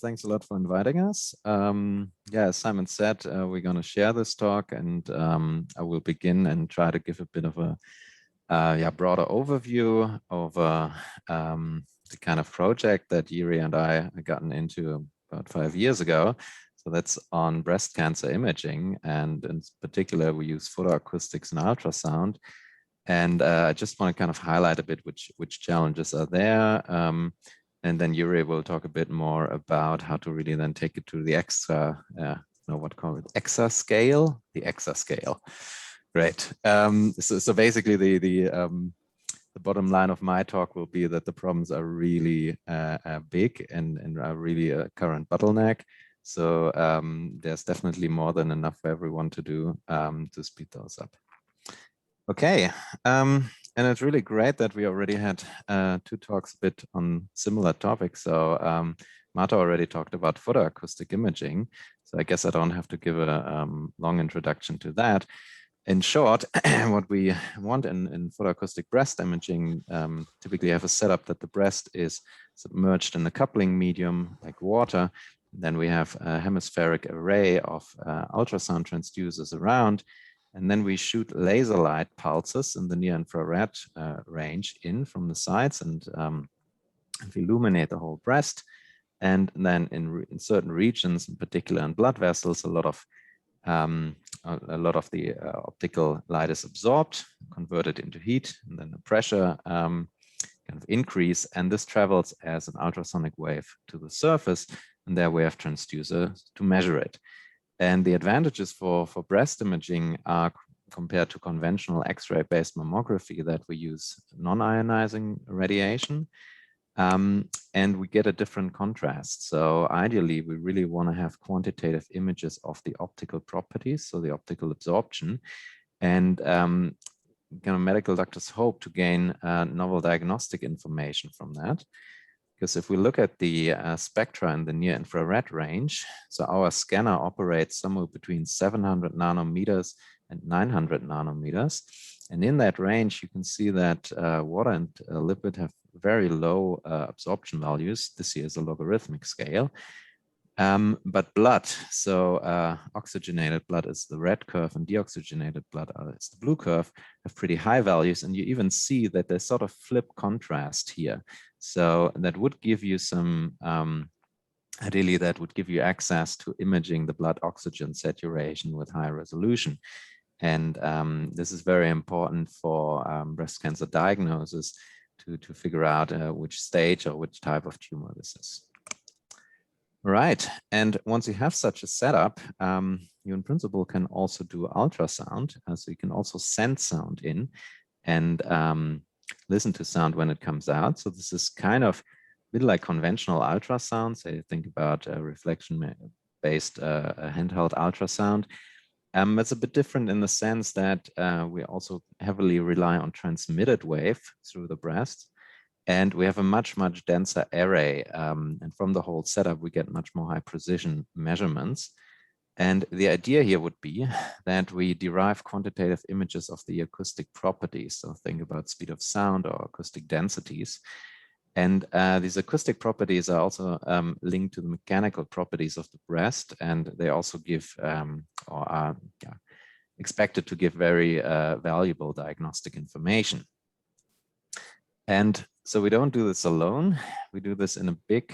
thanks a lot for inviting us. Yeah, as Simon said, we're going to share this talk, and I will begin and try to give a bit of a broader overview of the kind of project that Jiri and I have gotten into about 5 years ago. So that's on breast cancer imaging, and in particular, we use photoacoustics and ultrasound. And I just want to kind of highlight a bit which challenges are there. And then Jiri will talk a bit more about how to really then take it to the exascale, the exascale. Great. So basically the bottom line of my talk will be that the problems are really big and are really a current bottleneck. So there's definitely more than enough for everyone to do to speed those up. Okay, and it's really great that we already had 2 talks a bit on similar topics. So Marta already talked about photoacoustic imaging. So I guess I don't have to give a long introduction to that. In short, what we want in photoacoustic breast imaging, typically have a setup that the breast is submerged in a coupling medium like water. Then we have a hemispheric array of ultrasound transducers around. And then we shoot laser light pulses in the near infrared range in from the sides and illuminate the whole breast. And then in certain regions, in particular in blood vessels, a lot of the optical light is absorbed, converted into heat, and then the pressure kind of increase. And this travels as an ultrasonic wave to the surface. And there we have transducers to measure it. And the advantages for breast imaging are compared to conventional X-ray based mammography that we use non-ionizing radiation. And we get a different contrast. So ideally, we really want to have quantitative images of the optical properties, so the optical absorption. And kind of medical doctors hope to gain novel diagnostic information from that. Because if we look at the spectra in the near infrared range, so our scanner operates somewhere between 700 nanometers and 900 nanometers. And in that range, you can see that water and lipid have very low absorption values. This here is a logarithmic scale. But blood, so oxygenated blood is the red curve and deoxygenated blood is the blue curve, have pretty high values. And you even see that there's sort of flip contrast here. So that would give you some, ideally that would give you access to imaging the blood oxygen saturation with high resolution. And this is very important for breast cancer diagnosis to figure out which stage or which type of tumor this is. Right, and once you have such a setup, you in principle can also do ultrasound. So you can also send sound in and listen to sound when it comes out. So this is kind of a bit like conventional ultrasound. So you think about reflection-based handheld ultrasound. It's a bit different in the sense that we also heavily rely on transmitted wave through the breast. And we have a much denser array. And from the whole setup, we get much more high precision measurements. And the idea here would be that we derive quantitative images of the acoustic properties. So think about speed of sound or acoustic densities. And these acoustic properties are also linked to the mechanical properties of the breast. And they also give or are expected to give very valuable diagnostic information. And so we don't do this alone. We do this in a big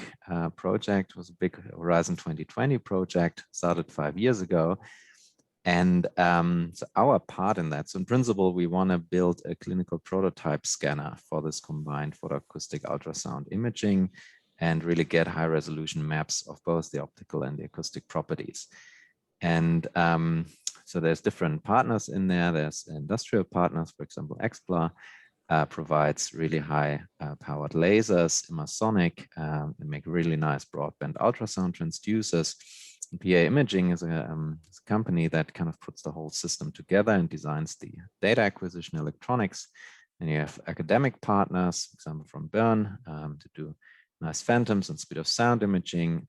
project. It was a big Horizon 2020 project, started 5 years ago. And so our part in that, so in principle, we want to build a clinical prototype scanner for this combined photoacoustic ultrasound imaging and really get high resolution maps of both the optical and the acoustic properties. And so there's different partners in there. There's industrial partners, for example, Excalibur. Provides really high powered lasers, imasonic, and make really nice broadband ultrasound transducers. And PA Imaging is a company that kind of puts the whole system together and designs the data acquisition electronics. And you have academic partners, for example, from Bern, to do nice phantoms and speed of sound imaging,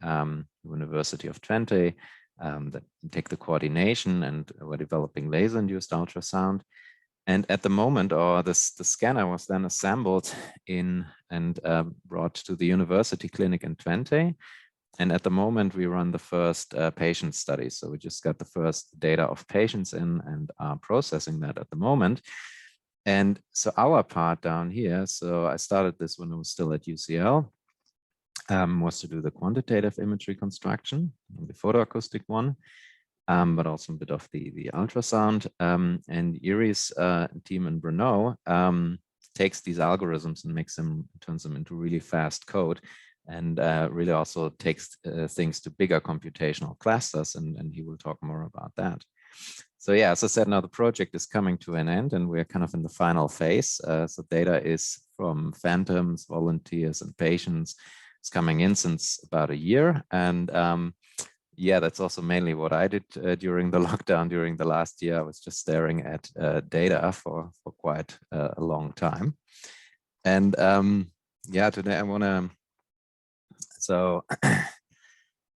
University of Twente, that take the coordination, and we're developing laser-induced ultrasound. And at the moment, the scanner was then assembled in and brought to the University Clinic in Twente. And at the moment, we run the first patient study. So we just got the first data of patients in and are processing that at the moment. And so our part down here, so I started this when I was still at UCL, was to do the quantitative image reconstruction, the photoacoustic one, but also a bit of the ultrasound. And Jiri's team in Brno takes these algorithms and turns them into really fast code, and really also takes things to bigger computational clusters, and he will talk more about that. So yeah, as I said, now the project is coming to an end, and we're kind of in the final phase. So data is from phantoms, volunteers, and patients. It's coming in since about a year, and yeah, that's also mainly what I did during the lockdown during the last year. I was just staring at data for quite a long time. And yeah, today I want to, so,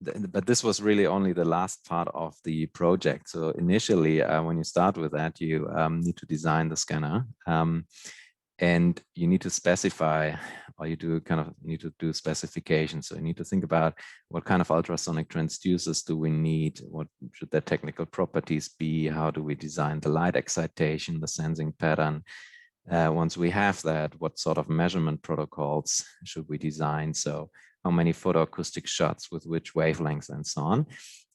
but this was really only the last part of the project. So initially, when you start with that, you need to design the scanner. And you need to specify, or you need to do specifications. So you need to think about what kind of ultrasonic transducers do we need? What should their technical properties be? How do we design the light excitation, the sensing pattern? Once we have that, what sort of measurement protocols should we design? So how many photoacoustic shots with which wavelengths and so on?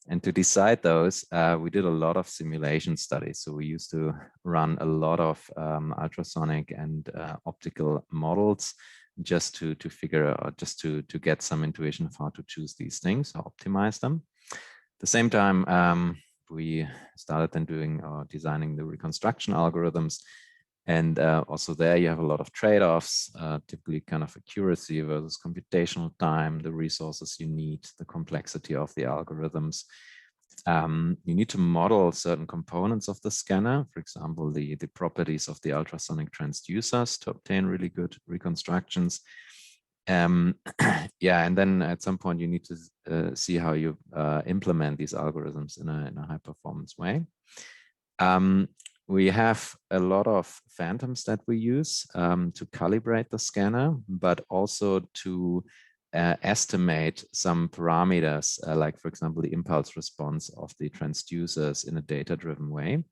And to decide those, we did a lot of simulation studies. So we used to run a lot of ultrasonic and optical models just to figure out, just to get some intuition of how to choose these things, how optimize them. At the same time, we started then doing or designing the reconstruction algorithms. And also there you have a lot of trade-offs, typically kind of accuracy versus computational time, the resources you need, the complexity of the algorithms. You need to model certain components of the scanner, for example, the properties of the ultrasonic transducers to obtain really good reconstructions. Yeah, and then at some point you need to see how you implement these algorithms in a high performance way. We have a lot of phantoms that we use to calibrate the scanner, but also to estimate some parameters, like, for example, the impulse response of the transducers in a data-driven way.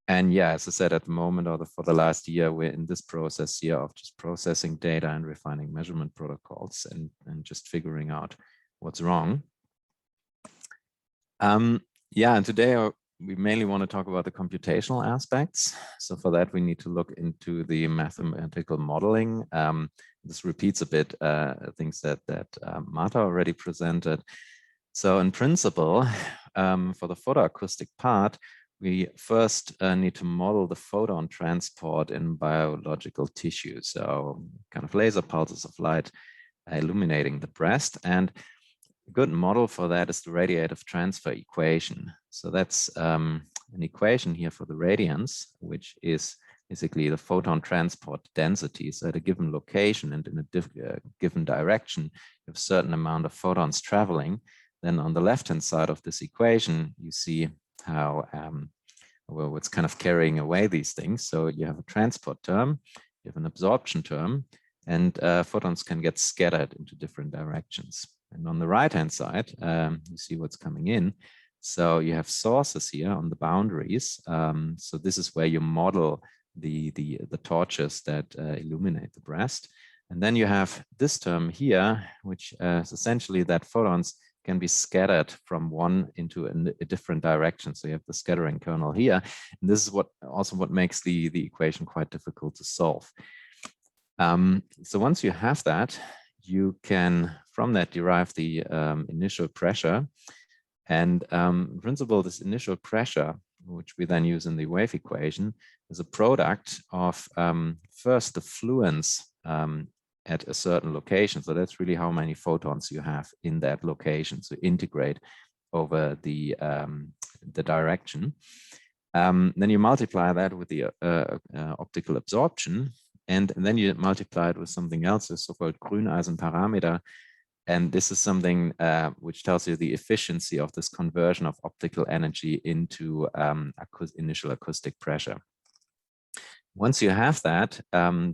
And yeah, as I said, at the moment, or for the last year, we're in this process here of just processing data and refining measurement protocols and just figuring out what's wrong. Yeah, and today we mainly want to talk about the computational aspects. So for that, we need to look into the mathematical modeling. This repeats a bit things that Marta already presented. So in principle, for the photoacoustic part, we first need to model the photon transport in biological tissue. So kind of laser pulses of light illuminating the breast. And a good model for that is the radiative transfer equation. So that's an equation here for the radiance, which is basically the photon transport density. So at a given location and in a given direction, you have a certain amount of photons traveling. Then on the left-hand side of this equation, you see how, well, what's kind of carrying away these things. So you have a transport term, you have an absorption term, and photons can get scattered into different directions. And on the right-hand side, you see what's coming in. So you have sources here on the boundaries. So this is where you model the torches that illuminate the breast. And then you have this term here, which is essentially that photons can be scattered from one into a different direction. So you have the scattering kernel here. And this is what makes the equation quite difficult to solve. So once you have that, you can, from that, derive the initial pressure. And in principle, this initial pressure, which we then use in the wave equation, is a product of first the fluence at a certain location. So that's really how many photons you have in that location. So integrate over the direction. Then you multiply that with the optical absorption. And then you multiply it with something else, the so-called Grüneisen parameter. And this is something which tells you the efficiency of this conversion of optical energy into initial acoustic pressure. Once you have that,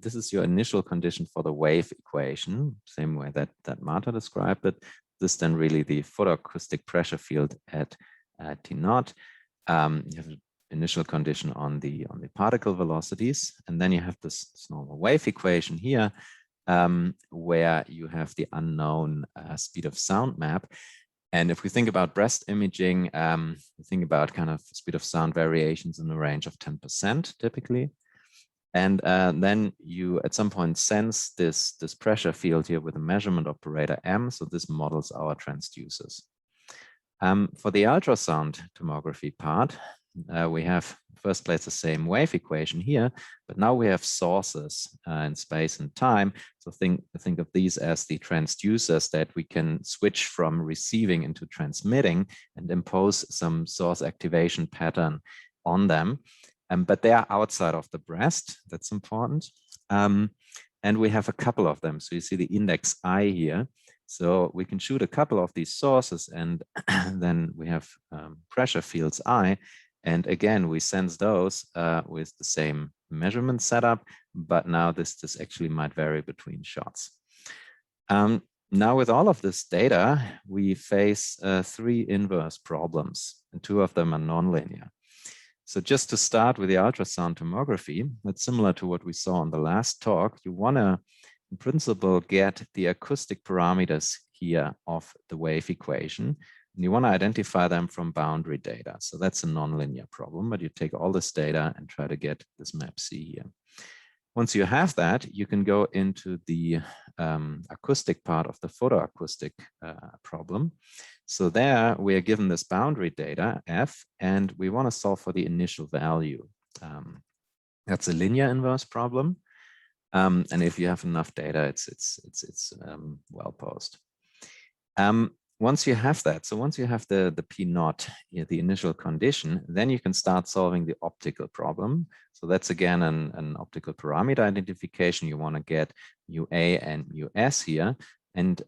this is your initial condition for the wave equation, same way that Marta described it. this then really the photoacoustic pressure field at T naught. You have an initial condition on the particle velocities, and then you have this normal wave equation here, where you have the unknown speed of sound map. And if we think about breast imaging, we think about kind of speed of sound variations in the range of 10% typically. And then you at some point sense this pressure field here with a measurement operator M. So this models our transducers. For the ultrasound tomography part, we have first place the same wave equation here, but now we have sources in space and time. So think of these as the transducers that we can switch from receiving into transmitting and impose some source activation pattern on them. But they are outside of the breast. That's important. And we have a couple of them. So you see the index I here. So we can shoot a couple of these sources, and then we have pressure fields I. And again, we sense those with the same measurement setup, but now this actually might vary between shots. Now with all of this data, we face 3 inverse problems, and 2 of them are nonlinear. So just to start with the ultrasound tomography, that's similar to what we saw on the last talk. You want to, in principle, get the acoustic parameters here of the wave equation. And you want to identify them from boundary data. So that's a nonlinear problem, but you take all this data and try to get this map C here. Once you have that, you can go into the acoustic part of the photoacoustic problem. So there we are given this boundary data F, and we want to solve for the initial value. That's a linear inverse problem. And if you have enough data, it's well posed. Once you have that, so once you have the P naught, the initial condition, then you can start solving the optical problem. So that's again an optical parameter identification. You want to get mu A and mu S here. And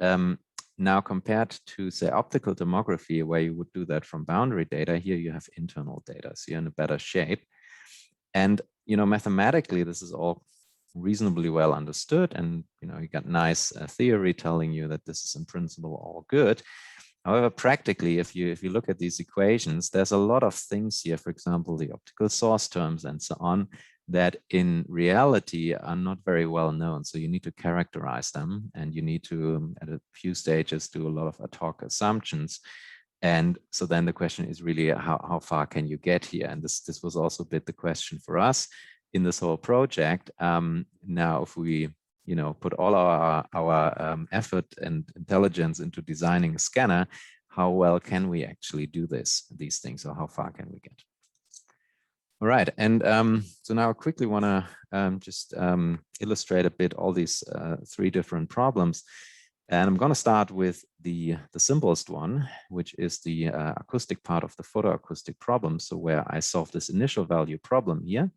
now compared to, say, optical tomography, where you would do that from boundary data, here you have internal data. So you're in a better shape. And, you know, mathematically, this is all reasonably well understood, and you got nice theory telling you that this is in principle all good. However, practically, if you look at these equations, there's a lot of things here, for example, the optical source terms and so on, that in reality are not very well known. So you need to characterize them, and you need to, at a few stages, do a lot of ad hoc assumptions. And so then the question is really how far can you get here? And this was also a bit the question for us in this whole project. Now, if we put all our effort and intelligence into designing a scanner, how well can we actually do these things, or how far can we get? All right, and so now I quickly want to just illustrate a bit all these 3 different problems. And I'm going to start with the simplest one, which is the acoustic part of the photoacoustic problem. So where I solve this initial value problem here.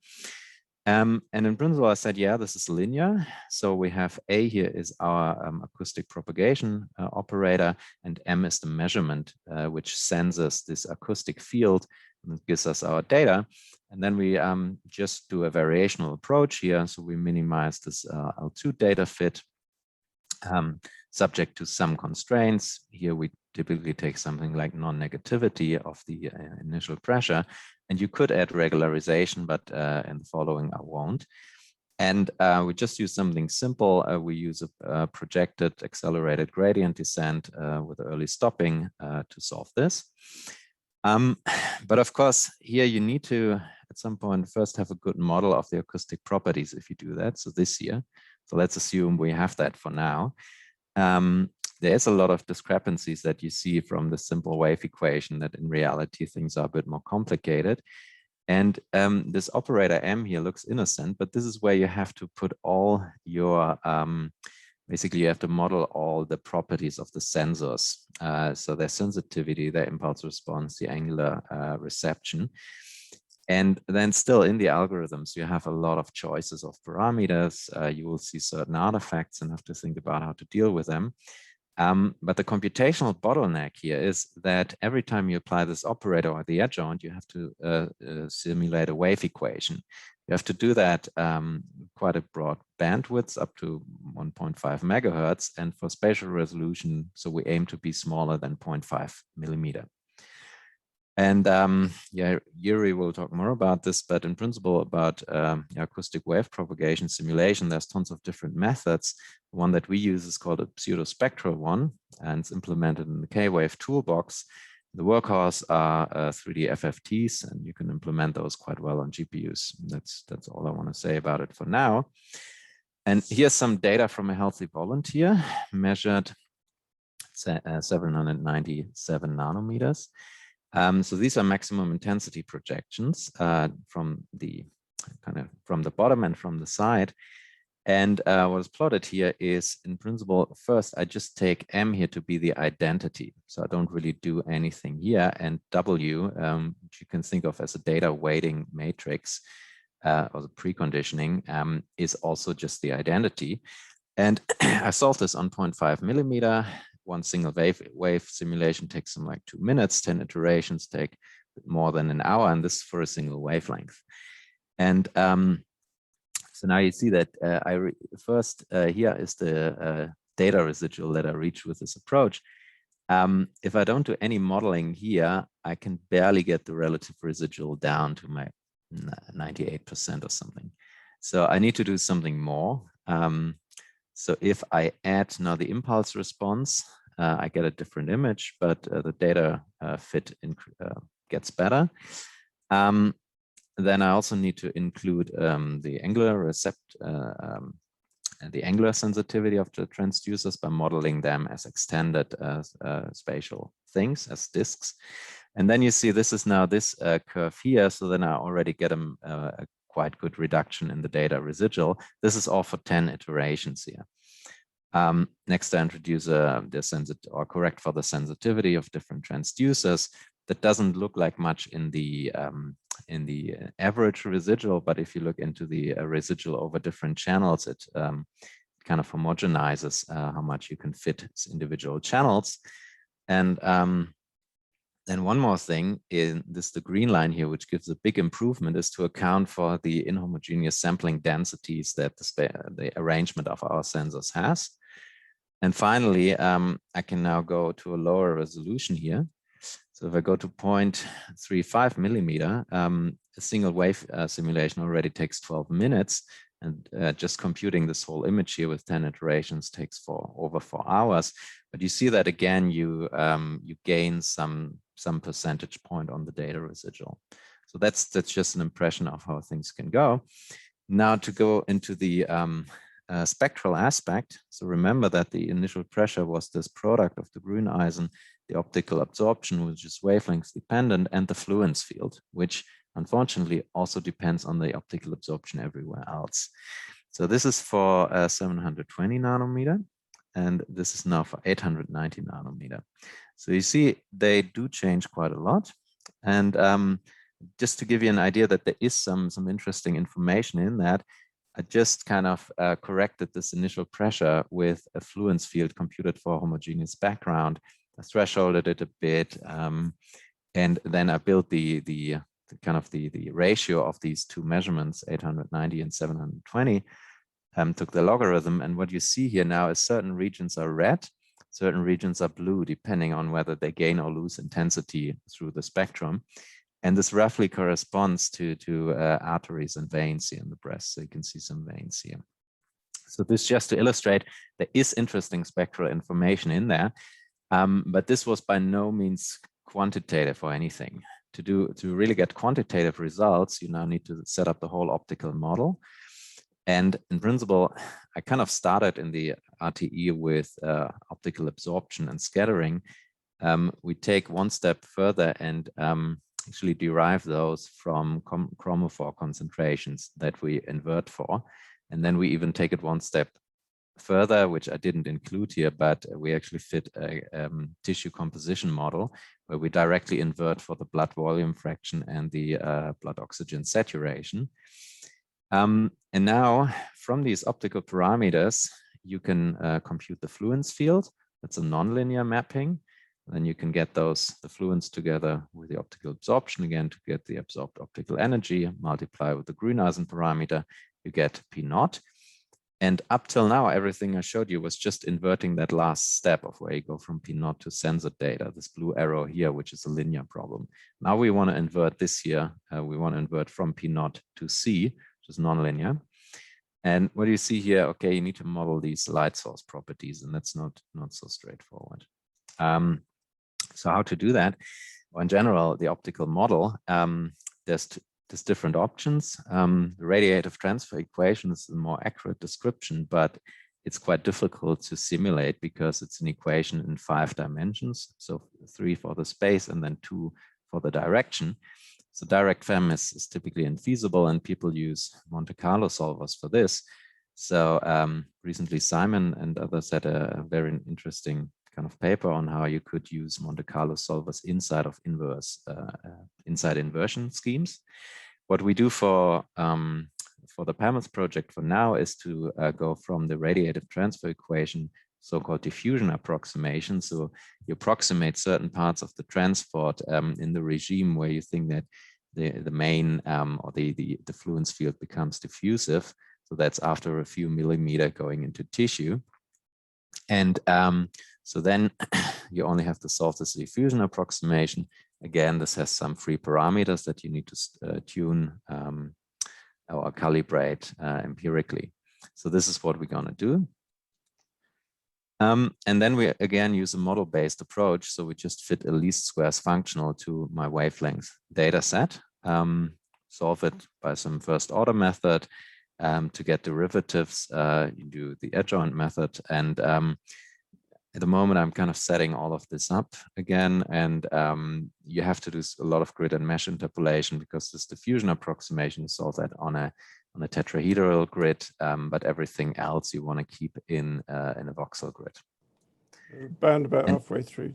And in principle, I said, yeah, this is linear. So we have A here is our acoustic propagation operator, and M is the measurement, which sends us this acoustic field and gives us our data. And then we just do a variational approach here. So we minimize this L2 data fit subject to some constraints. Here we typically take something like non-negativity of the initial pressure. And you could add regularization, but in the following I won't. And we just use something simple. We use a projected accelerated gradient descent with early stopping to solve this. But of course, here you need to, at some point, first have a good model of the acoustic properties if you do that. So this here. So let's assume we have that for now. There's a lot of discrepancies that you see from the simple wave equation that in reality things are a bit more complicated. And this operator M here looks innocent, but this is where you have to put all your, basically you have to model all the properties of the sensors. So their sensitivity, their impulse response, the angular reception. And then still in the algorithms, you have a lot of choices of parameters. You will see certain artifacts and have to think about how to deal with them. But the computational bottleneck here is that every time you apply this operator or the adjoint, you have to simulate a wave equation. You have to do that quite a broad bandwidth, up to 1.5 megahertz, and for spatial resolution, so we aim to be smaller than 0.5 millimeter. And yeah, Jiri will talk more about this, but in principle about acoustic wave propagation simulation, there's tons of different methods. The one that we use is called a pseudospectral one, and it's implemented in the K-Wave toolbox. The workhorse are 3D FFTs, and you can implement those quite well on GPUs. That's all I want to say about it for now. And here's some data from a healthy volunteer measured 797 nanometers. So these are maximum intensity projections from the bottom and from the side. And what is plotted here is, in principle, first I just take M here to be the identity. So I don't really do anything here. And W, which you can think of as a data weighting matrix or the preconditioning, is also just the identity. And I solved this on 0.5 millimeter. One single wave simulation takes some like 2 minutes. 10 iterations take more than an hour, and this is for a single wavelength. And so now you see that first here is the data residual that I reach with this approach. If I don't do any modeling here, I can barely get the relative residual down to my 98% or something. So I need to do something more. So if I add now the impulse response, I get a different image, but the data fit gets better. Then I also need to include the angular the angular sensitivity of the transducers by modeling them as extended spatial things, as disks. And then you see this is now this curve here. So then I already get a quite good reduction in the data residual. This is all for 10 iterations here. Next, I introduce correct for the sensitivity of different transducers. That doesn't look like much in the average residual, but if you look into the residual over different channels, it kind of homogenizes how much you can fit as individual channels. And then one more thing in this, the green line here, which gives a big improvement, is to account for the inhomogeneous sampling densities that the arrangement of our sensors has. And finally, I can now go to a lower resolution here. So if I go to 0.35 millimeter, a single wave simulation already takes 12 minutes. And just computing this whole image here with 10 iterations takes over 4 hours. But you see that again, you gain some percentage point on the data residual. So that's just an impression of how things can go. Now to go into the spectral aspect. So remember that the initial pressure was this product of the Grüneisen, the optical absorption, which is wavelength dependent, and the fluence field, which unfortunately also depends on the optical absorption everywhere else. So this is for 720 nanometer, and this is now for 890 nanometer. So you see, they do change quite a lot. And just to give you an idea that there is some interesting information in that, I just kind of corrected this initial pressure with a fluence field computed for a homogeneous background. I thresholded it a bit, and then I built the ratio of these two measurements, 890 and 720, took the logarithm. And what you see here now is certain regions are red, certain regions are blue, depending on whether they gain or lose intensity through the spectrum. And this roughly corresponds to arteries and veins here in the breast. So you can see some veins here. So this just to illustrate, there is interesting spectral information in there, but this was by no means quantitative or anything. To really get quantitative results, you now need to set up the whole optical model. And in principle, I kind of started in the RTE with optical absorption and scattering. We take one step further and actually derive those from chromophore concentrations that we invert for. And then we even take it one step further, which I didn't include here, but we actually fit a tissue composition model where we directly invert for the blood volume fraction and the blood oxygen saturation. And now from these optical parameters, you can compute the fluence field. That's a nonlinear mapping. Then you can get the fluents together with the optical absorption again to get the absorbed optical energy, multiply with the Grüneisen parameter, you get P naught. And up till now, everything I showed you was just inverting that last step of where you go from P naught to censored data, this blue arrow here, which is a linear problem. Now we want to invert this here. We want to invert from P naught to C, which is nonlinear. And what do you see here? Okay, you need to model these light source properties, and that's not so straightforward. So how to do that? Well, in general, the optical model, there's different options. The radiative transfer equation is a more accurate description, but it's quite difficult to simulate because it's an equation in 5 dimensions. So 3 for the space and then 2 for the direction. So direct FEM is typically infeasible, and people use Monte Carlo solvers for this. So recently Simon and others had a very interesting kind of paper on how you could use Monte Carlo solvers inside of inside inversion schemes. What we do for the PAMELS project for now is to go from the radiative transfer equation, so-called diffusion approximation. So you approximate certain parts of the transport in the regime where you think that the main or the fluence field becomes diffusive. So that's after a few millimeter going into tissue. And so then you only have to solve this diffusion approximation. Again, this has some free parameters that you need to tune or calibrate empirically. So this is what we're going to do. And then we again use a model-based approach. So we just fit a least squares functional to my wavelength data set, solve it by some first order method. To get derivatives, you do the adjoint method. And at the moment, I'm kind of setting all of this up again. And you have to do a lot of grid and mesh interpolation because this diffusion approximation, you solve that on a tetrahedral grid, but everything else you want to keep in a voxel grid. Bound about halfway through.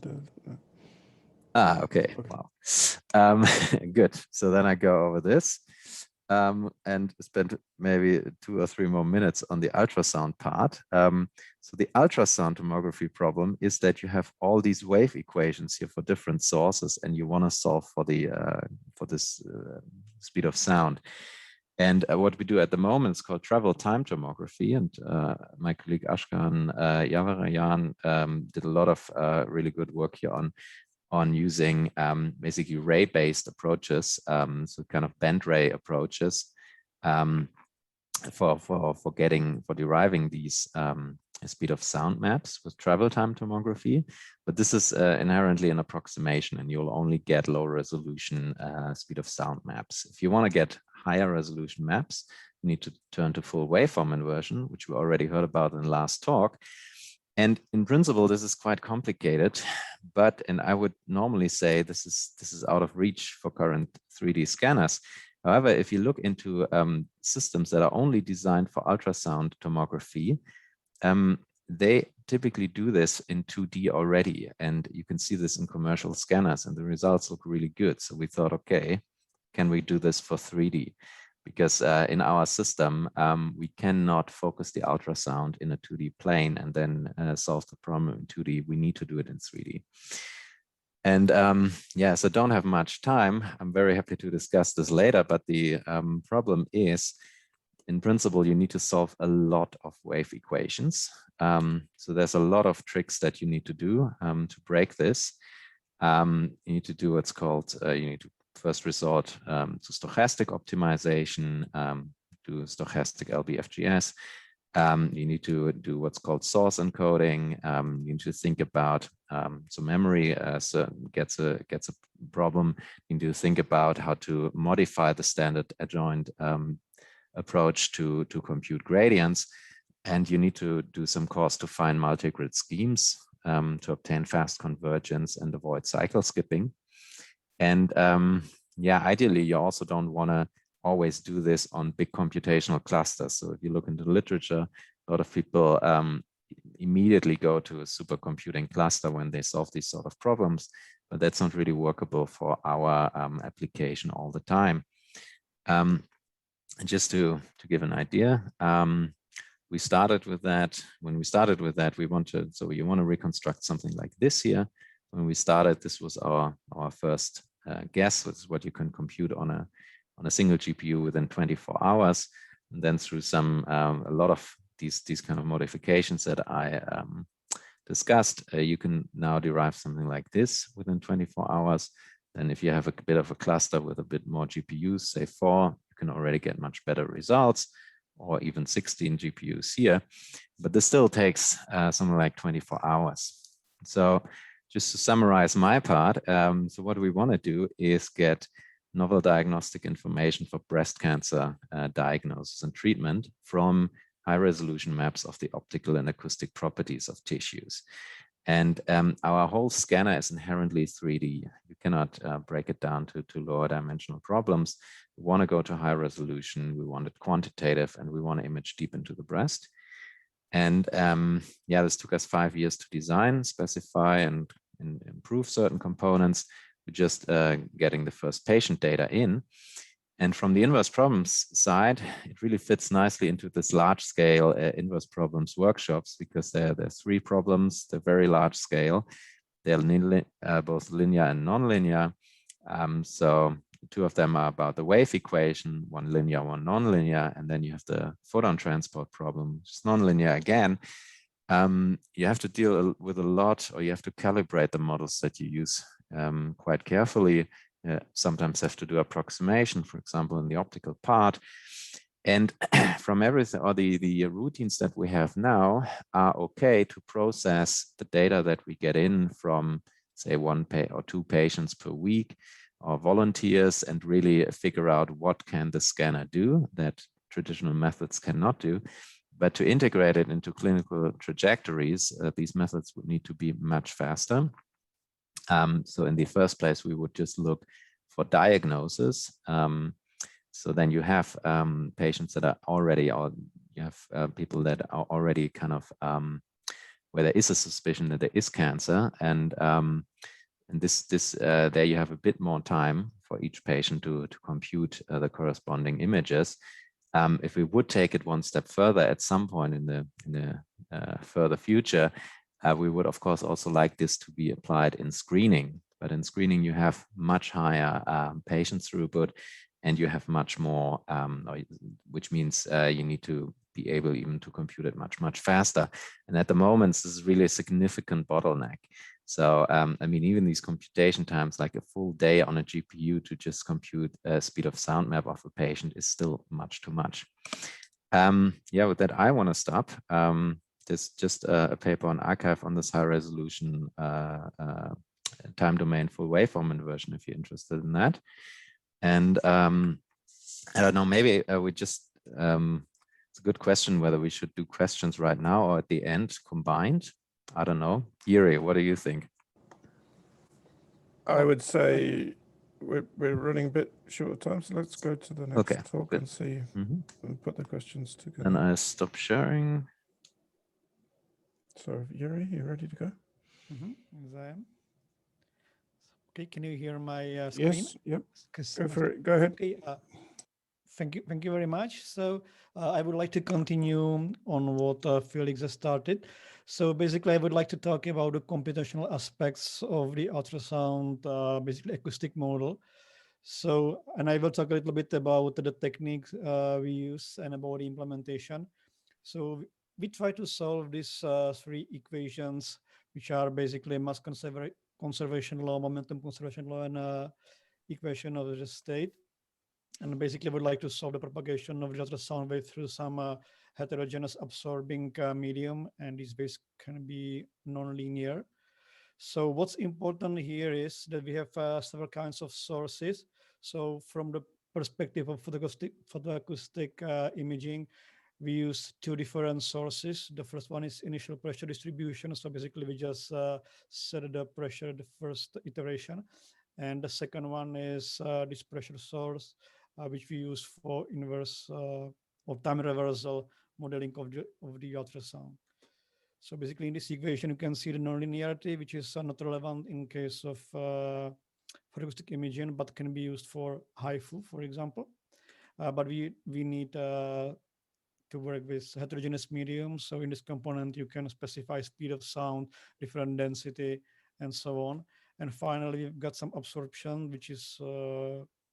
Okay. Wow. Good. So then I go over this and spend maybe 2 or 3 more minutes on the ultrasound part. So the ultrasound tomography problem is that you have all these wave equations here for different sources, and you want to solve for this speed of sound. And what we do at the moment is called travel time tomography. And my colleague Ashkan Yavarayan did a lot of really good work here on using basically ray-based approaches, so kind of band ray approaches for deriving these speed of sound maps with travel time tomography. But this is inherently an approximation, and you'll only get low resolution speed of sound maps. If you want to get higher resolution maps, you need to turn to full waveform inversion, which we already heard about in the last talk. And in principle, this is quite complicated, and I would normally say this is out of reach for current 3D scanners. However, if you look into systems that are only designed for ultrasound tomography, they typically do this in 2D already, and you can see this in commercial scanners, and the results look really good. So we thought, okay, can we do this for 3D? Because in our system, we cannot focus the ultrasound in a 2D plane and then solve the problem in 2D. We need to do it in 3D. And yeah, so don't have much time. I'm very happy to discuss this later, but the problem is, in principle, you need to solve a lot of wave equations. So there's a lot of tricks that you need to do to break this. You need to do what's called, you need to first resort to stochastic optimization, do stochastic LBFGS. You need to do what's called source encoding. You need to think about, so memory gets a problem. You need to think about how to modify the standard adjoint approach to compute gradients. And you need to do some cost-to-fine multi-grid schemes to obtain fast convergence and avoid cycle skipping. And yeah, ideally, you also don't want to always do this on big computational clusters. So if you look into the literature, a lot of people immediately go to a supercomputing cluster when they solve these sort of problems, but that's not really workable for our application all the time. Just to give an idea, we started with that. When we started with that, we wanted, so you want to reconstruct something like this here. when we started, this was our first guess. This is what you can compute on a single GPU within 24 hours. And then through a lot of these kind of modifications that I discussed, you can now derive something like this within 24 hours. Then if you have a bit of a cluster with a bit more GPUs, say 4, you can already get much better results, or even 16 GPUs here. But this still takes something like 24 hours. So just to summarize my part, so what we want to do is get novel diagnostic information for breast cancer diagnosis and treatment from high-resolution maps of the optical and acoustic properties of tissues. And our whole scanner is inherently 3D. You cannot break it down to lower dimensional problems. We want to go to high resolution, we want it quantitative, and we want to image deep into the breast. And yeah, this took us 5 years to design, specify, and improve certain components. We're just getting the first patient data in. And from the inverse problems side, it really fits nicely into this large scale inverse problems workshops, because there are 3 problems. They're very large scale. They're both linear and nonlinear. So 2 of them are about the wave equation, 1 linear, 1 nonlinear. And then you have the photon transport problem, which is nonlinear again. You have to deal with a lot, or you have to calibrate the models that you use quite carefully. Sometimes have to do approximation, for example, in the optical part. And from everything, or the routines that we have now are okay to process the data that we get in from, say, 1 or 2 patients per week, or volunteers, and really figure out what can the scanner do that traditional methods cannot do. But to integrate it into clinical trajectories, these methods would need to be much faster. So in the first place, we would just look for diagnosis. So then you have patients that are already, or you have people that are already kind of where there is a suspicion that there is cancer, and there you have a bit more time for each patient to compute the corresponding images. If we would take it one step further at some point in the further future, we would, of course, also like this to be applied in screening. But in screening, you have much higher patient throughput, and you have much more, which means you need to be able even to compute it much faster. And at the moment, this is really a significant bottleneck. So, I mean, even these computation times, like a full day on a GPU to just compute a speed of sound map of a patient, is still much too much. Yeah, with that, I want to stop. There's just a paper on arXiv on this high resolution time domain full waveform inversion, if you're interested in that. And I don't know, maybe we just, it's a good question whether we should do questions right now or at the end combined. I don't know. Jiri, what do you think? I would say we're running a bit short of time, so let's go to the next talk and see and put the questions together. And I stop sharing. So, Jiri, you ready to go? Yes, I am. Okay, can you hear my screen? Yes, yep. Go for it. Go ahead. Okay, thank you very much. So I would like to continue on what Felix has started. So basically, I would like to talk about the computational aspects of the ultrasound, basically acoustic model. So, and I will talk a little bit about the techniques we use and about the implementation. So we try to solve these 3 equations, which are basically mass conservation law, momentum conservation law, and equation of the state. And basically, would like to solve the propagation of the ultrasound wave through some heterogeneous absorbing medium, and this base can be non-linear. So what's important here is that we have several kinds of sources. So from the perspective of photoacoustic imaging, we use 2 different sources. The first one is initial pressure distribution. So basically, we just set the pressure the first iteration. And the second one is this pressure source, which we use for inverse or time reversal modeling of the ultrasound. So basically, in this equation, you can see the nonlinearity, which is not relevant in case of photoacoustic imaging, but can be used for HIFU, for example. But we need to work with heterogeneous medium. So in this component, you can specify speed of sound, different density, and so on. And finally, we've got some absorption, which is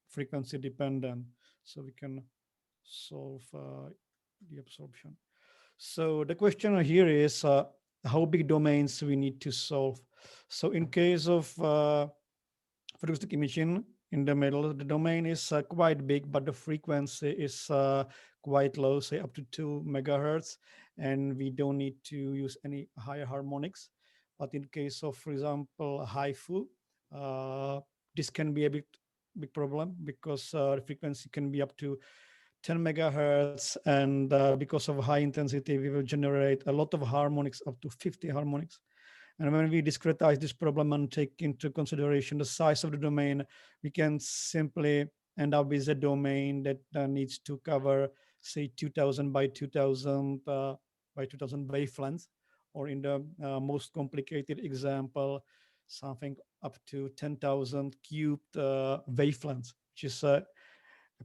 frequency dependent. So we can solve the absorption. So the question here is how big domains we need to solve. So in case of acoustic imaging, in the middle, the domain is quite big, but the frequency is quite low, say up to 2 megahertz, and we don't need to use any higher harmonics. But in case of, for example, HIFU, this can be a big problem because the frequency can be up to 10 megahertz, and because of high intensity, we will generate a lot of harmonics, up to 50 harmonics. And when we discretize this problem and take into consideration the size of the domain, we can simply end up with a domain that needs to cover, say, 2000 by 2000 wavelengths, or in the most complicated example, something up to 10,000 cubed wavelengths, which is a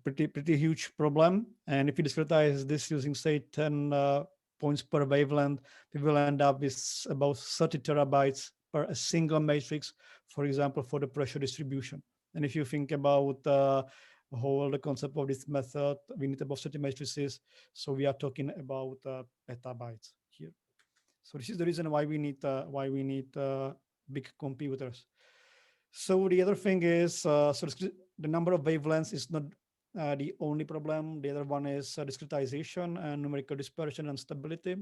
pretty huge problem. And if you discretize this using, say, 10 points per wavelength, we will end up with about 30 terabytes per a single matrix, for example, for the pressure distribution. And if you think about the concept of this method, we need about 30 matrices. So we are talking about petabytes here. So this is the reason why we need big computers. So the other thing is, so the number of wavelengths is not the only problem. The other one is discretization and numerical dispersion and stability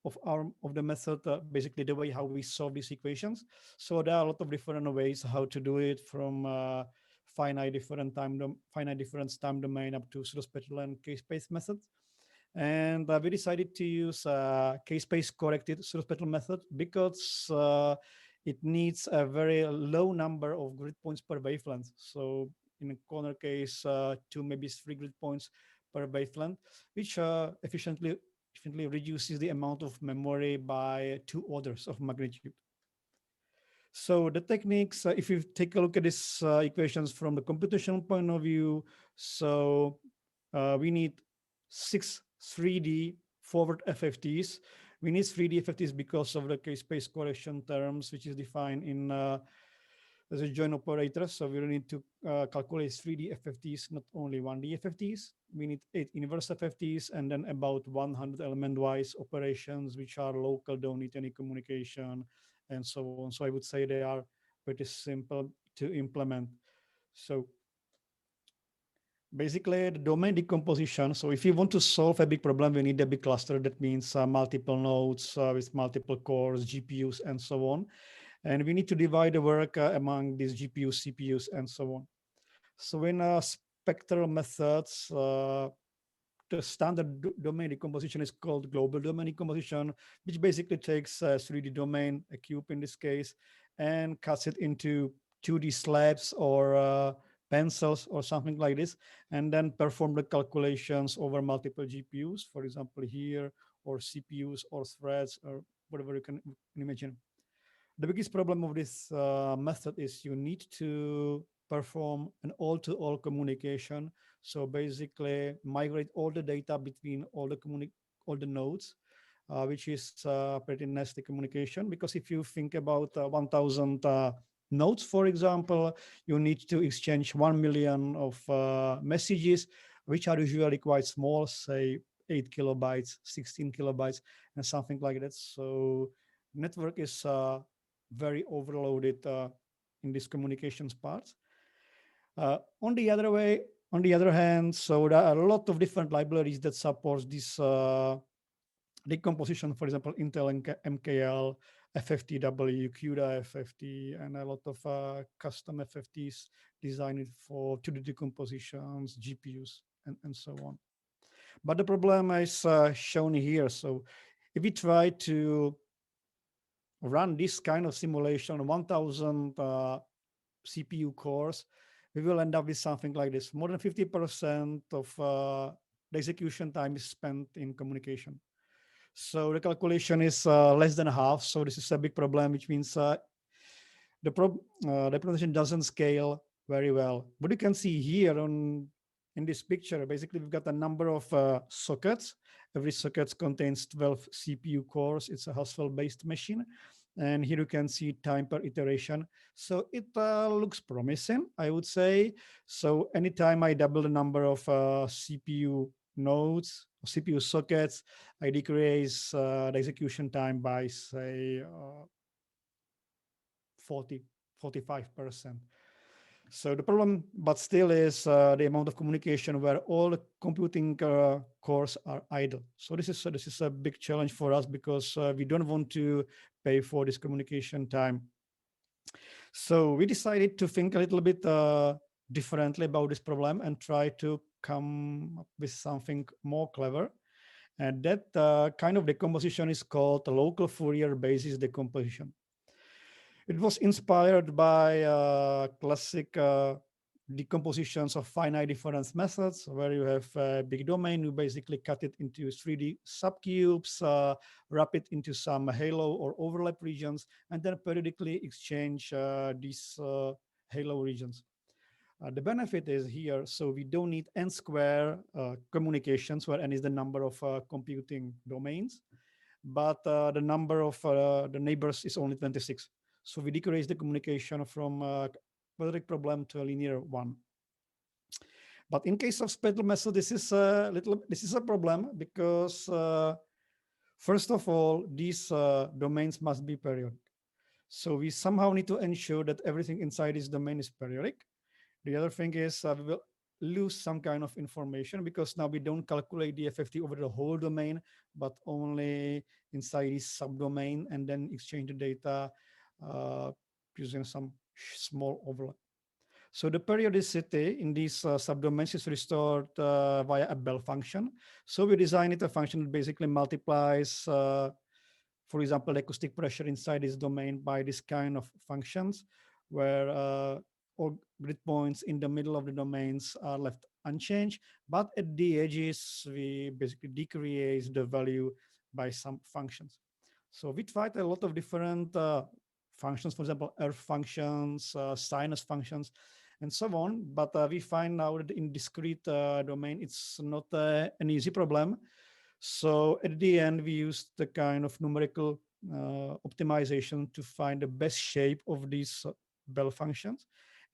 of the method, basically the way how we solve these equations. So there are a lot of different ways how to do it, from finite difference time domain up to pseudospectral and k-space methods. And we decided to use k-space corrected pseudospectral method because it needs a very low number of grid points per wavelength. So in a corner case, 2, maybe 3 grid points per wavelength, which efficiently reduces the amount of memory by 2 orders of magnitude. So the techniques, if you take a look at these equations from the computational point of view, so we need 6 3D forward FFTs. We need 3D FFTs because of the k-space correction terms, which is defined in as a joint operator. So we need to calculate 3D FFTs, not only 1D FFTs. We need 8 inverse FFTs, and then about 100 element-wise operations, which are local, don't need any communication, and so on. So I would say they are pretty simple to implement. So basically, the domain decomposition. So if you want to solve a big problem, we need a big cluster. That means multiple nodes with multiple cores, GPUs, and so on. And we need to divide the work among these GPUs, CPUs, and so on. So in spectral methods, the standard domain decomposition is called global domain decomposition, which basically takes a 3D domain, a cube in this case, and cuts it into 2D slabs or pencils or something like this, and then perform the calculations over multiple GPUs, for example, here, or CPUs or threads or whatever you can imagine. The biggest problem of this method is you need to perform an all-to-all communication. So basically migrate all the data between all the nodes, which is pretty nasty communication, because if you think about 1,000 nodes, for example, you need to exchange 1 million of messages, which are usually quite small, say 8 kilobytes, 16 kilobytes, and something like that. So network is very overloaded in this communications part. On the other hand, so there are a lot of different libraries that support this decomposition. For example, Intel MKL, FFTW, CUDA FFT, and a lot of custom FFTs designed for 2D decompositions, GPUs, and so on. But the problem is shown here. So if we try to run this kind of simulation, 1,000 CPU cores, we will end up with something like this. More than 50% of the execution time is spent in communication. So the calculation is less than half. So this is a big problem, which means the implementation doesn't scale very well. What you can see here in this picture, basically we've got a number of sockets. Every socket contains 12 CPU cores. It's a Haswell-based machine. And here you can see time per iteration. So it looks promising, I would say. So anytime I double the number of CPU nodes, CPU sockets, I decrease the execution time by, say, 45%. So the problem, but still, is the amount of communication where all the computing cores are idle. So this is a big challenge for us, because we don't want to pay for this communication time. So we decided to think a little bit differently about this problem and try to come up with something more clever. And that kind of decomposition is called local Fourier basis decomposition. It was inspired by classic decompositions of finite difference methods, where you have a big domain, you basically cut it into 3D subcubes, wrap it into some halo or overlap regions, and then periodically exchange these halo regions. The benefit is here, so we don't need n square communications, where n is the number of computing domains, but the number of the neighbors is only 26. So we decrease the communication from a quadratic problem to a linear one. But in case of spectral method, this is a problem, because first of all, these domains must be periodic. So we somehow need to ensure that everything inside this domain is periodic. The other thing is we will lose some kind of information, because now we don't calculate the FFT over the whole domain, but only inside this subdomain, and then exchange the data using some small overlap. So the periodicity in these subdomains is restored via a Bell function. So we designed a function that basically multiplies, for example, the acoustic pressure inside this domain by this kind of functions, where all grid points in the middle of the domains are left unchanged, but at the edges, we basically decrease the value by some functions. So we tried a lot of different functions, for example, earth functions, sinus functions, and so on. But we find out that in discrete domain, it's not an easy problem. So at the end, we used the kind of numerical optimization to find the best shape of these Bell functions.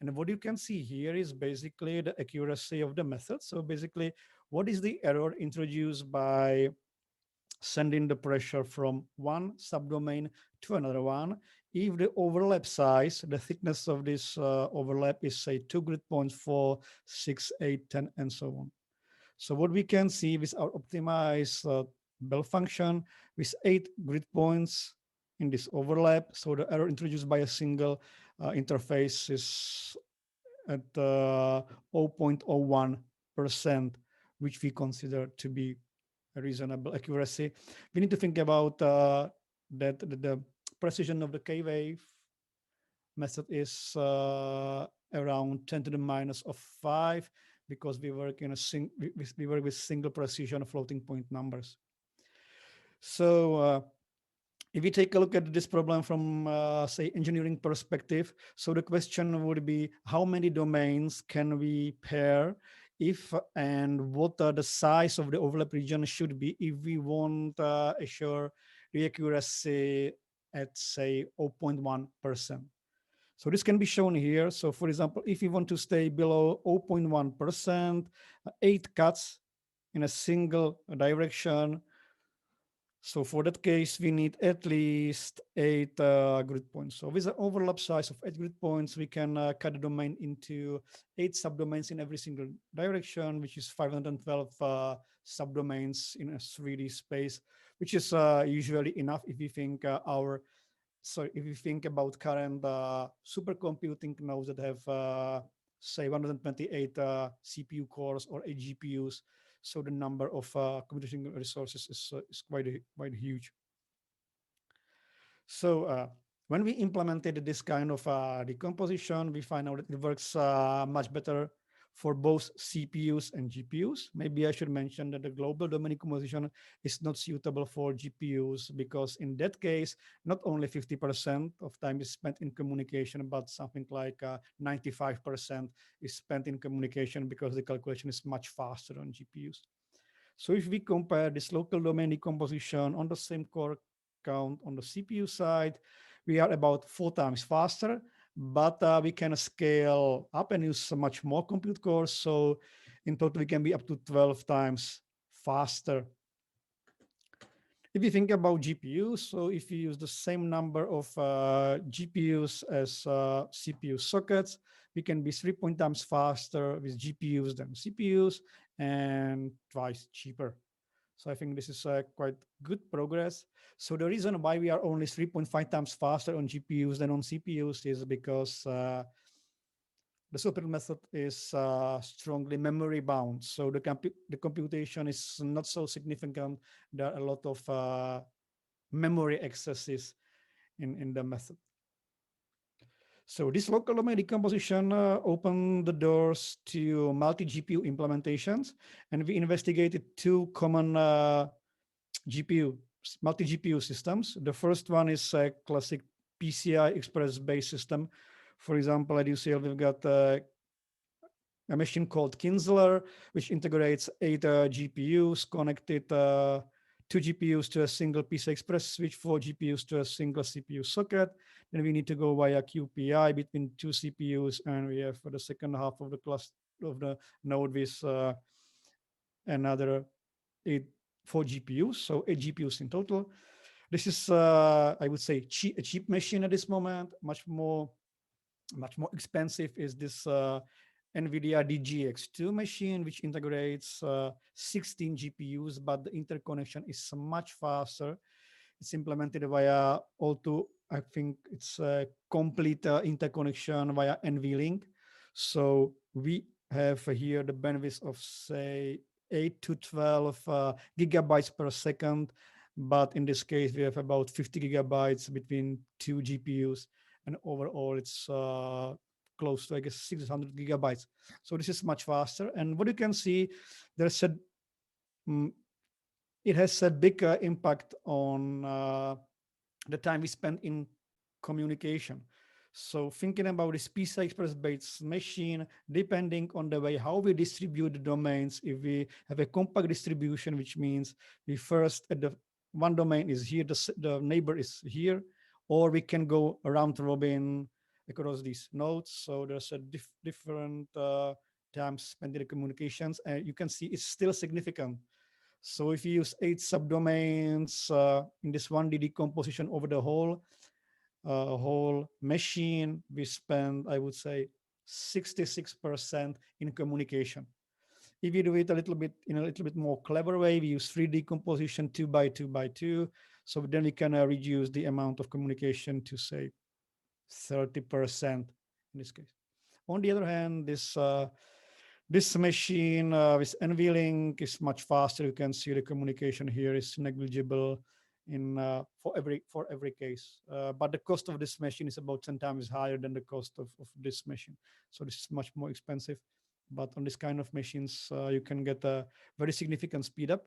And what you can see here is basically the accuracy of the method. So basically, what is the error introduced by sending the pressure from one subdomain to another one? If the overlap size, the thickness of this overlap is, say, 2 grid points, 4, 6, 8, 10, and so on. So what we can see with our optimized Bell function with 8 grid points in this overlap, so the error introduced by a single interface is at 0.01%, which we consider to be a reasonable accuracy. We need to think about that the precision of the K-wave method is around 10 to the minus of 5, because we work in we work with single precision floating point numbers. So if we take a look at this problem from, say, engineering perspective, so the question would be, how many domains can we pair if and what the size of the overlap region should be if we want assure the accuracy at, say, 0.1%. So this can be shown here. So for example, if you want to stay below 0.1%, 8 cuts in a single direction. So for that case, we need at least 8 grid points. So with an overlap size of 8 grid points, we can cut the domain into 8 subdomains in every single direction, which is 512 subdomains in a 3D space, which is usually enough if you think if you think about current supercomputing nodes that have, say, 128 CPU cores or 8 GPUs. So the number of computation resources is quite huge. So when we implemented this kind of decomposition, we find out that it works much better for both CPUs and GPUs. Maybe I should mention that the global domain decomposition is not suitable for GPUs, because in that case, not only 50% of time is spent in communication, but something like 95% is spent in communication, because the calculation is much faster on GPUs. So if we compare this local domain decomposition on the same core count on the CPU side we are about 4 times faster, but we can scale up and use much more compute cores. So in total, we can be up to 12 times faster. If you think about GPUs, so if you use the same number of GPUs as CPU sockets, we can be 3 times faster with GPUs than CPUs and twice cheaper. So I think this is quite good progress. So the reason why we are only 3.5 times faster on GPUs than on CPUs is because the super method is strongly memory bound. So the computation is not so significant. There are a lot of memory accesses in the method. So this local domain decomposition opened the doors to multi-GPU implementations, and we investigated 2 common multi-GPU systems. The first one is a classic PCI Express-based system. For example, at UCL, we've got a machine called Kinsler, which integrates 8 GPUs connected 2 GPUs to a single PCI Express switch, 4 GPUs to a single CPU socket. Then we need to go via QPI between 2 CPUs, and we have for the second half of the class of the node with another 4 GPUs, so 8 GPUs in total. This is, I would say, a cheap machine at this moment. Much more expensive is this NVIDIA DGX2 machine, which integrates 16 GPUs, but the interconnection is much faster. It's implemented via I think it's a complete interconnection via NVLink. So we have here the bandwidth of, say, 8 to 12 gigabytes per second. But in this case, we have about 50 gigabytes between 2 GPUs. And overall, it's close to, I guess, 600 gigabytes. So this is much faster. And what you can see, it has a big impact on the time we spend in communication. So thinking about this PCI Express-based machine, depending on the way how we distribute the domains, if we have a compact distribution, which means we first at the one domain is here, the neighbor is here, or we can go around robin across these nodes. So there's a different time spent in the communications, and you can see it's still significant. So if you use 8 subdomains in this 1D decomposition over the whole machine, we spend, I would say, 66% in communication. If you do it in a little bit more clever way, we use 3D decomposition 2 by 2 by 2. So then we can reduce the amount of communication to, say, 30% in this case. On the other hand, this machine with NVLink is much faster. You can see the communication here is negligible for every case. But the cost of this machine is about 10 times higher than the cost of this machine. So this is much more expensive. But on this kind of machines, you can get a very significant speed up.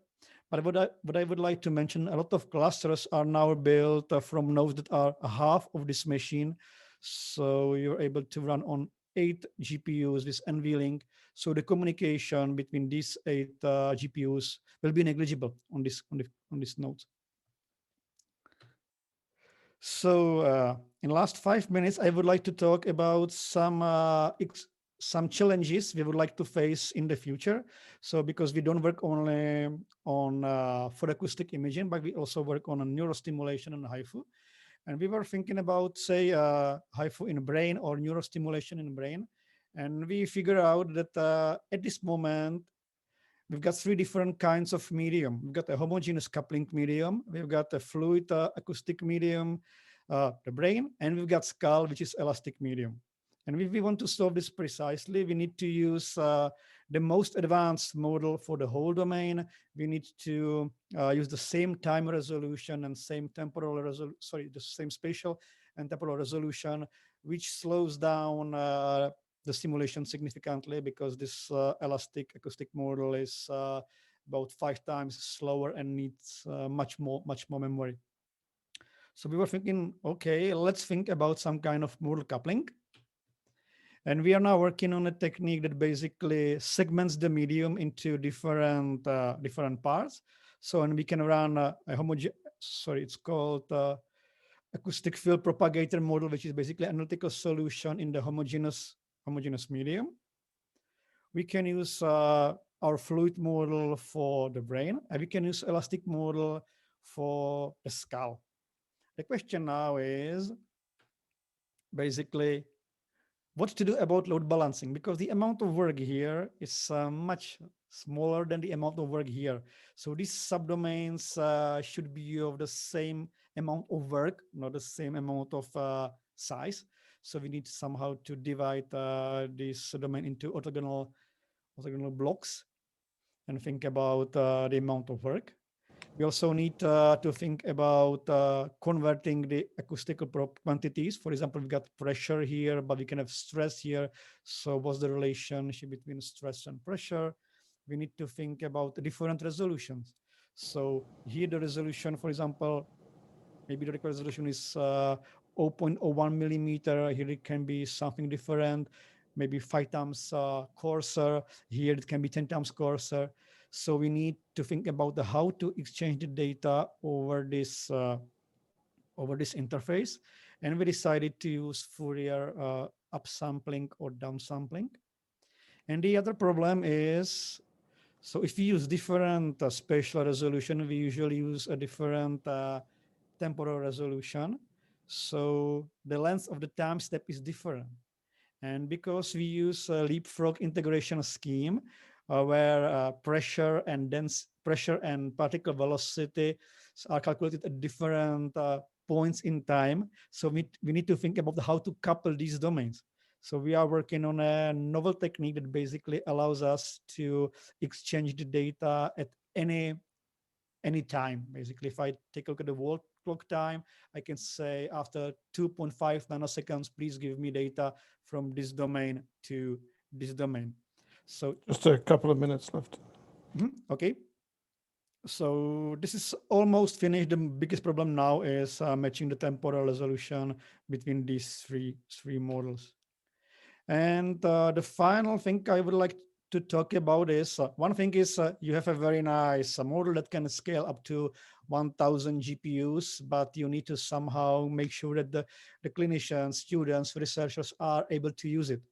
But what I would like to mention, a lot of clusters are now built from nodes that are half of this machine. So you're able to run on 8 GPUs with NVLink. So the communication between these 8 GPUs will be negligible on this nodes. So in the last 5 minutes, I would like to talk about some challenges we would like to face in the future. So because we don't work only on photoacoustic imaging, but we also work on neurostimulation and HIFU. And we were thinking about, say, HIFU in brain or neurostimulation in brain. And we figure out that at this moment, we've got 3 different kinds of medium. We've got a homogeneous coupling medium. We've got a fluid acoustic medium, the brain, and we've got skull, which is elastic medium. And if we want to solve this precisely, we need to use the most advanced model for the whole domain. We need to use the same time resolution and same temporal resolution, the same spatial and temporal resolution, which slows down the simulation significantly, because this elastic acoustic model is about 5 times slower and needs much more memory. So we were thinking, okay, let's think about some kind of model coupling. And we are now working on a technique that basically segments the medium into different parts. So, and we can run it's called acoustic field propagator model, which is basically an analytical solution in the homogeneous medium. We can use our fluid model for the brain, and we can use elastic model for the skull. The question now is basically what to do about load balancing, because the amount of work here is much smaller than the amount of work here. So these subdomains should be of the same amount of work, not the same amount of size. So we need somehow to divide this domain into orthogonal blocks and think about the amount of work. We also need to think about converting the acoustical quantities. For example, we've got pressure here, but we can have stress here. So what's the relationship between stress and pressure? We need to think about different resolutions. So here the resolution, for example, maybe the required resolution is 0.01 millimeter. Here it can be something different, maybe 5 times coarser. Here it can be 10 times coarser. So we need to think about how to exchange the data over this interface. And we decided to use Fourier upsampling or downsampling. And the other problem is, so if we use different spatial resolution, we usually use a different temporal resolution. So the length of the time step is different. And because we use a leapfrog integration scheme, where pressure and particle velocity are calculated at different points in time. So we need to think about how to couple these domains. So we are working on a novel technique that basically allows us to exchange the data at any time. Basically, if I take a look at the wall clock time, I can say after 2.5 nanoseconds, please give me data from this domain to this domain. So just a couple of minutes left. Okay. So this is almost finished. The biggest problem now is matching the temporal resolution between these three models. And the final thing I would like to talk about is, one thing is you have a very nice model that can scale up to 1,000 GPUs, but you need to somehow make sure that the clinicians, students, researchers are able to use it.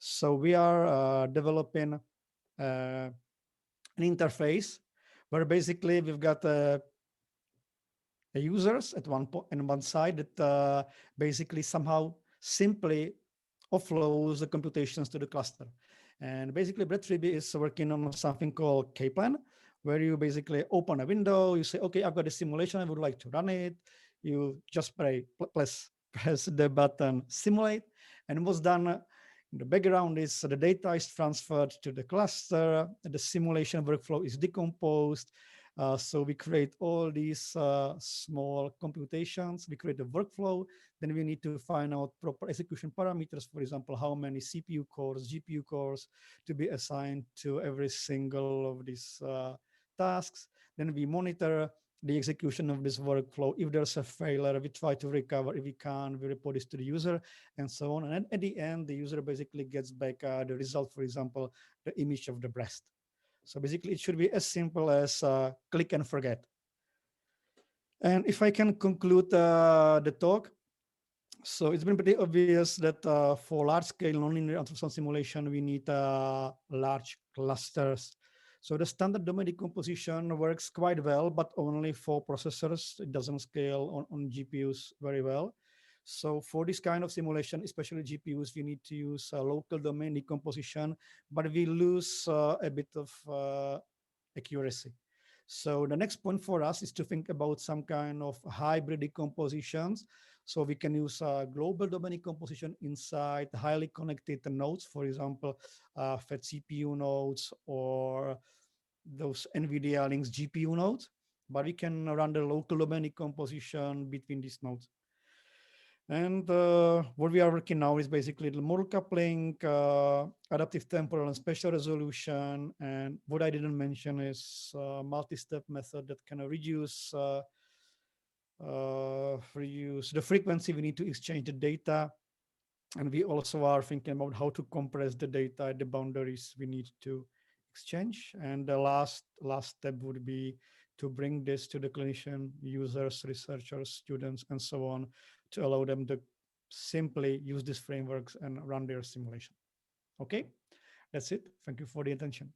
So we are developing an interface where basically we've got users at one side that basically somehow simply offloads the computations to the cluster. And basically Breadtree is working on something called K-Plan, where you basically open a window, you say, okay, I've got a simulation, I would like to run it. You just press the button simulate, and what's done in the background is the data is transferred to the cluster, the simulation workflow is decomposed. So we create all these small computations, we create a workflow, then we need to find out proper execution parameters, for example, how many CPU cores, GPU cores to be assigned to every single of these tasks. Then we monitor the execution of this workflow. If there's a failure, we try to recover. If we can't, we report this to the user, and so on. And at the end, the user basically gets back the result, for example, the image of the breast. So basically, it should be as simple as click and forget. And if I can conclude the talk, so it's been pretty obvious that for large-scale nonlinear ultrasound simulation, we need large clusters. So the standard domain decomposition works quite well, but only for processors. It doesn't scale on GPUs very well. So for this kind of simulation, especially GPUs, we need to use local domain decomposition, but we lose a bit of accuracy. So the next point for us is to think about some kind of hybrid decompositions. So we can use global domain decomposition inside highly connected nodes, for example, fat CPU nodes or those NVIDIA Lynx GPU nodes, but we can run the local domain decomposition between these nodes. And what we are working now is basically the model coupling, adaptive temporal and spatial resolution. And what I didn't mention is multi-step method that can reduce the frequency we need to exchange the data. And we also are thinking about how to compress the data at the boundaries we need to exchange. And the last step would be to bring this to the clinician, users, researchers, students, and so on, to allow them to simply use these frameworks and run their simulation. Okay, that's it. Thank you for the attention.